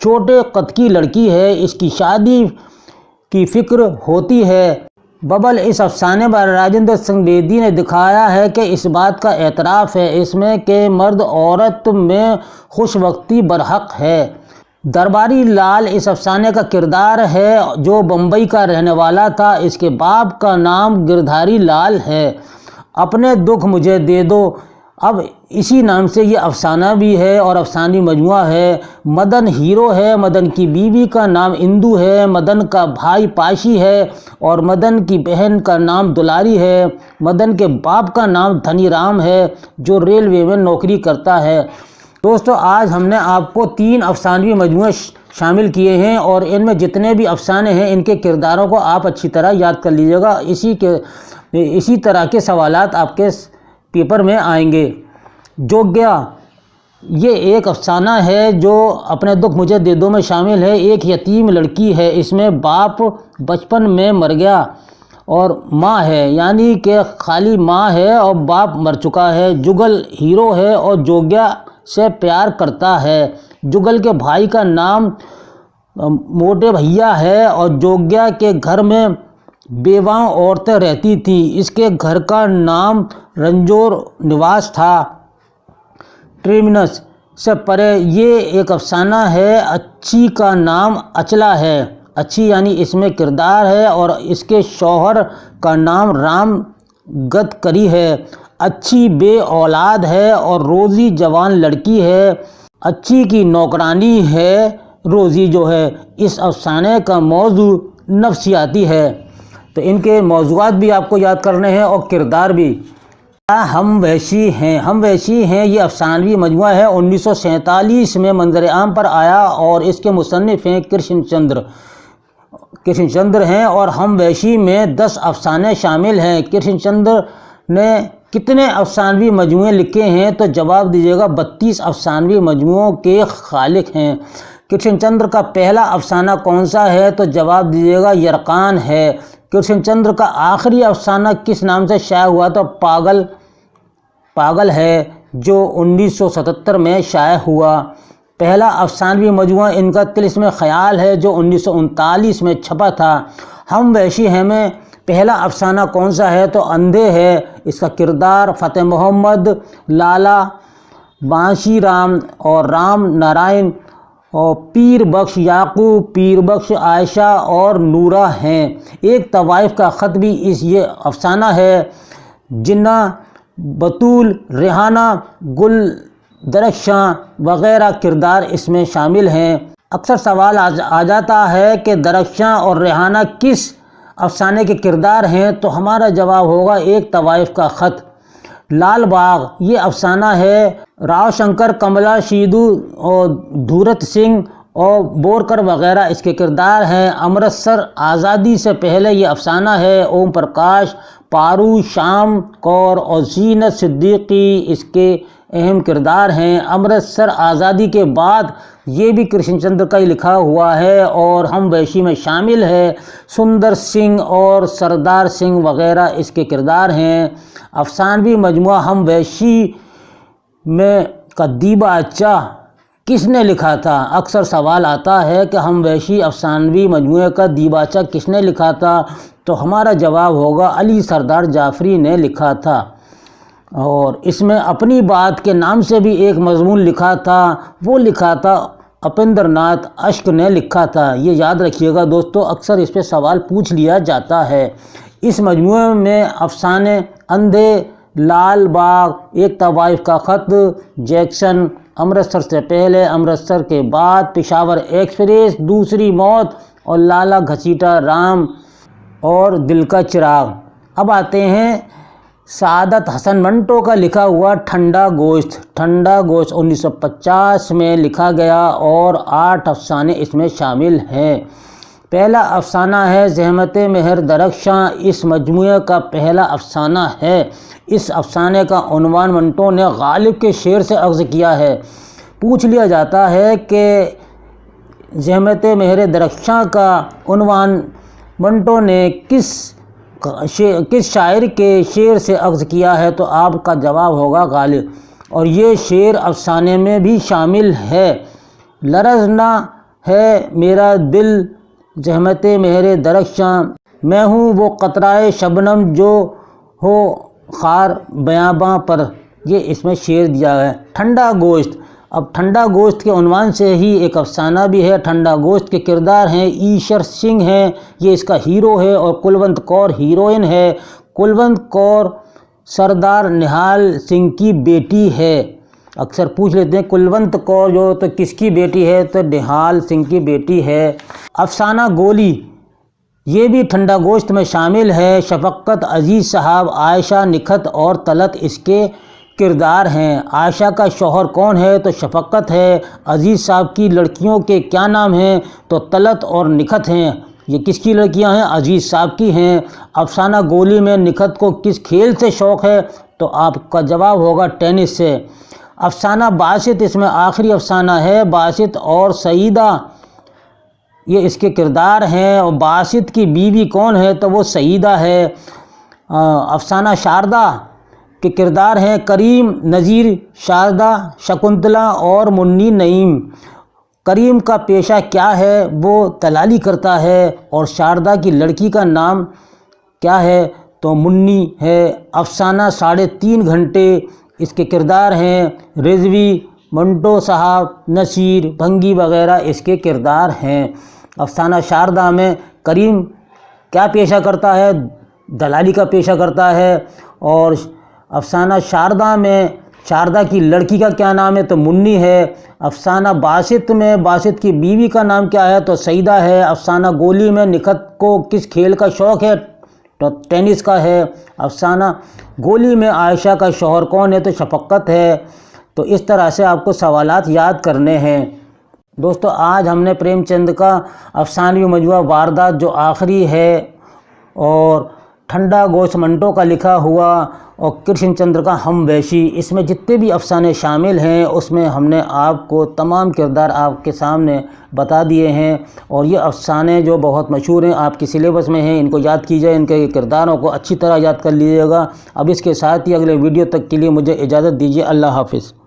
چھوٹے قد کی لڑکی ہے، اس کی شادی کی فکر ہوتی ہے۔ ببل اس افسانے میں راجندر سنگھ بیدی نے دکھایا ہے کہ اس بات کا اعتراف ہے اس میں کہ مرد عورت میں خوش وقتی برحق ہے۔ درباری لال اس افسانے کا کردار ہے جو بمبئی کا رہنے والا تھا۔ اس کے باپ کا نام گردھاری لال ہے۔ اپنے دکھ مجھے دے دو، اب اسی نام سے یہ افسانہ بھی ہے اور افسانوی مجموعہ ہے۔ مدن ہیرو ہے، مدن کی بیوی کا نام اندو ہے، مدن کا بھائی پاشی ہے اور مدن کی بہن کا نام دلاری ہے۔ مدن کے باپ کا نام دھنی رام ہے جو ریلوے میں نوکری کرتا ہے۔ دوستو، آج ہم نے آپ کو 3 افسانوی مجموعے شامل کیے ہیں اور ان میں جتنے بھی افسانے ہیں ان کے کرداروں کو آپ اچھی طرح یاد کر لیجیے گا۔ اسی طرح کے سوالات آپ کے پیپر میں آئیں گے۔ جوگیا، یہ ایک افسانہ ہے جو اپنے دکھ مجھے دے دو میں شامل ہے۔ ایک یتیم لڑکی ہے، اس میں باپ بچپن میں مر گیا اور ماں ہے، یعنی کہ خالی ماں ہے اور باپ مر چکا ہے۔ جگل ہیرو ہے اور جوگیا سے پیار کرتا ہے۔ جگل کے بھائی کا نام موٹے بھیا ہے اور جوگیا کے گھر میں بیواں عورتیں رہتی تھیں۔ اس کے گھر کا نام رنجور نواس تھا۔ ٹرمینس سے پرے یہ ایک افسانہ ہے۔ اچھی کا نام اچلا ہے، اچھی یعنی اس میں کردار ہے اور اس کے شوہر کا نام رام گدکری ہے۔ اچھی بے اولاد ہے اور روزی جوان لڑکی ہے۔ اچھی کی نوکرانی ہے روزی جو ہے۔ اس افسانے کا موضوع نفسیاتی ہے، تو ان کے موضوعات بھی آپ کو یاد کرنے ہیں اور کردار بھی۔ ہم وحشی ہیں، ہم وحشی ہیں یہ افسانوی مجموعہ ہے۔ 1947 میں منظر عام پر آیا اور اس کے مصنف ہیں کرشن چندر ہیں اور ہم وحشی میں 10 افسانے شامل ہیں۔ کرشن چندر نے کتنے افسانوی مجموعے لکھے ہیں تو جواب دیجیے گا 32 افسانوی مجموعوں کے خالق ہیں۔ کرشن چندر کا پہلا افسانہ کون سا ہے تو جواب دیجیے گا یرقان ہے۔ کرشن چندر کا آخری افسانہ کس نام سے شائع ہوا تو پاگل ہے جو 1977 میں شائع ہوا۔ پہلا افسانوی مجموعہ ان کا طلسم خیال ہے جو 1939 میں چھپا تھا۔ ہم وحشی ہیں میں پہلا افسانہ کون سا ہے تو اندھے ہے۔ اس کا کردار فتح محمد، لالا بانشی رام اور رام نارائن اور پیر بخش یعقوب، پیر بخش عائشہ اور نورہ ہیں۔ ایک طوائف کا خط بھی یہ افسانہ ہے۔ جنہ، بطول، ریحانہ، گل درخشاں وغیرہ کردار اس میں شامل ہیں۔ اکثر سوال آ جاتا ہے کہ درخشاں اور ریحانہ کس افسانے کے کردار ہیں تو ہمارا جواب ہوگا ایک طوائف کا خط۔ لال باغ یہ افسانہ ہے۔ راؤ شنکر، کملا شیدو اور دھورت سنگھ اور بورکر وغیرہ اس کے کردار ہیں۔ امرتسر آزادی سے پہلے یہ افسانہ ہے۔ اوم پرکاش، پارو، شام کور اور زینت صدیقی اس کے اہم کردار ہیں۔ امرتسر آزادی کے بعد یہ بھی کرشن چندر کا ہی لکھا ہوا ہے اور ہم وحشی میں شامل ہے۔ سندر سنگھ اور سردار سنگھ وغیرہ اس کے کردار ہیں۔ افسانوی مجموعہ ہم وحشی میں کا دیباچہ کس نے لکھا تھا؟ اکثر سوال آتا ہے کہ ہم وحشی افسانوی مجموعے کا دیباچہ کس نے لکھا تھا تو ہمارا جواب ہوگا علی سردار جعفری نے لکھا تھا اور اس میں اپنی بات کے نام سے بھی ایک مضمون لکھا تھا، وہ لکھا تھا اپندر ناتھ اشک نے لکھا تھا۔ یہ یاد رکھیے گا دوستو، اکثر اس پہ سوال پوچھ لیا جاتا ہے۔ اس مجموعے میں افسانے اندھے، لال باغ، ایک طوائف کا خط، جیکسن، امرتسر سے پہلے، امرتسر کے بعد، پشاور ایکسپریس، دوسری موت اور لالا گھسیٹا رام اور دل کا چراغ۔ اب آتے ہیں سعادت حسن منٹو کا لکھا ہوا ٹھنڈا گوشت۔ ٹھنڈا گوشت 1950 میں لکھا گیا اور 8 افسانے اس میں شامل ہیں۔ پہلا افسانہ ہے زحمت مہر درخشاں، اس مجموعے کا پہلا افسانہ ہے۔ اس افسانے کا عنوان منٹو نے غالب کے شعر سے اخذ کیا ہے۔ پوچھ لیا جاتا ہے کہ زحمت مہر درخشاں کا عنوان منٹو نے کس شاعر کے شعر سے اخذ کیا ہے تو آپ کا جواب ہوگا غالب، اور یہ شعر افسانے میں بھی شامل ہے۔ لرز نہ ہے میرا دل زحمت مہر درخشاں، میں ہوں وہ قطرۂ شبنم جو ہو خار بیاباں پر۔ یہ اس میں شعر دیا ہے۔ ٹھنڈا گوشت، اب ٹھنڈا گوشت کے عنوان سے ہی ایک افسانہ بھی ہے۔ ٹھنڈا گوشت کے کردار ہیں ایشر سنگھ ہیں، یہ اس کا ہیرو ہے، اور کلونت کور ہیروئن ہے۔ کلونت کور سردار نہال سنگھ کی بیٹی ہے۔ اکثر پوچھ لیتے ہیں کلونت کور جو تو کس کی بیٹی ہے، تو نہال سنگھ کی بیٹی ہے۔ افسانہ گولی، یہ بھی ٹھنڈا گوشت میں شامل ہے۔ شفقت، عزیز صاحب، عائشہ، نکھت اور طلعت اس کے کردار ہیں۔ عائشہ کا شوہر کون ہے، تو شفقت ہے۔ عزیز صاحب کی لڑکیوں کے کیا نام ہیں، تو طلعت اور نکھت ہیں۔ یہ کس کی لڑکیاں ہیں، عزیز صاحب کی ہیں۔ افسانہ گولی میں نکھت کو کس کھیل سے شوق ہے، تو آپ کا جواب ہوگا ٹینس سے۔ افسانہ باسط اس میں آخری افسانہ ہے۔ باسط اور سعیدہ یہ اس کے کردار ہیں، اور باسط کی بیوی کون ہے، تو وہ سعیدہ ہے۔ افسانہ شاردا کے کردار ہیں کریم، نذیر، شاردا، شکنتلا اور منی نعیم۔ کریم کا پیشہ کیا ہے، وہ دلالی کرتا ہے، اور شاردا کی لڑکی کا نام کیا ہے، تو منی ہے۔ افسانہ 3.5 گھنٹے اس کے کردار ہیں رضوی، منٹو صاحب، نصیر، بھنگی وغیرہ اس کے کردار ہیں۔ افسانہ شاردا میں کریم کیا پیشہ کرتا ہے، دلالی کا پیشہ کرتا ہے، اور افسانہ شاردا میں شاردا کی لڑکی کا کیا نام ہے، تو منی ہے۔ افسانہ باسط میں باسط کی بیوی کا نام کیا ہے، تو سعیدہ ہے۔ افسانہ گولی میں نکھت کو کس کھیل کا شوق ہے، تو ٹینس کا ہے۔ افسانہ گولی میں عائشہ کا شوہر کون ہے، تو شفقت ہے۔ تو اس طرح سے آپ کو سوالات یاد کرنے ہیں۔ دوستو آج ہم نے پریم چند کا افسانوی مجموعہ واردات جو آخری ہے، اور ٹھنڈا گوشت منٹو کا لکھا ہوا، اور کرشن چندر کا ہم ویشی، اس میں جتنے بھی افسانے شامل ہیں اس میں ہم نے آپ کو تمام کردار آپ کے سامنے بتا دیے ہیں۔ اور یہ افسانے جو بہت مشہور ہیں، آپ کی سلیبس میں ہیں، ان کو یاد کیجئے، ان کے کرداروں کو اچھی طرح یاد کر لیجیے گا۔ اب اس کے ساتھ ہی اگلے ویڈیو تک کے لیے مجھے اجازت دیجیے۔ اللہ حافظ۔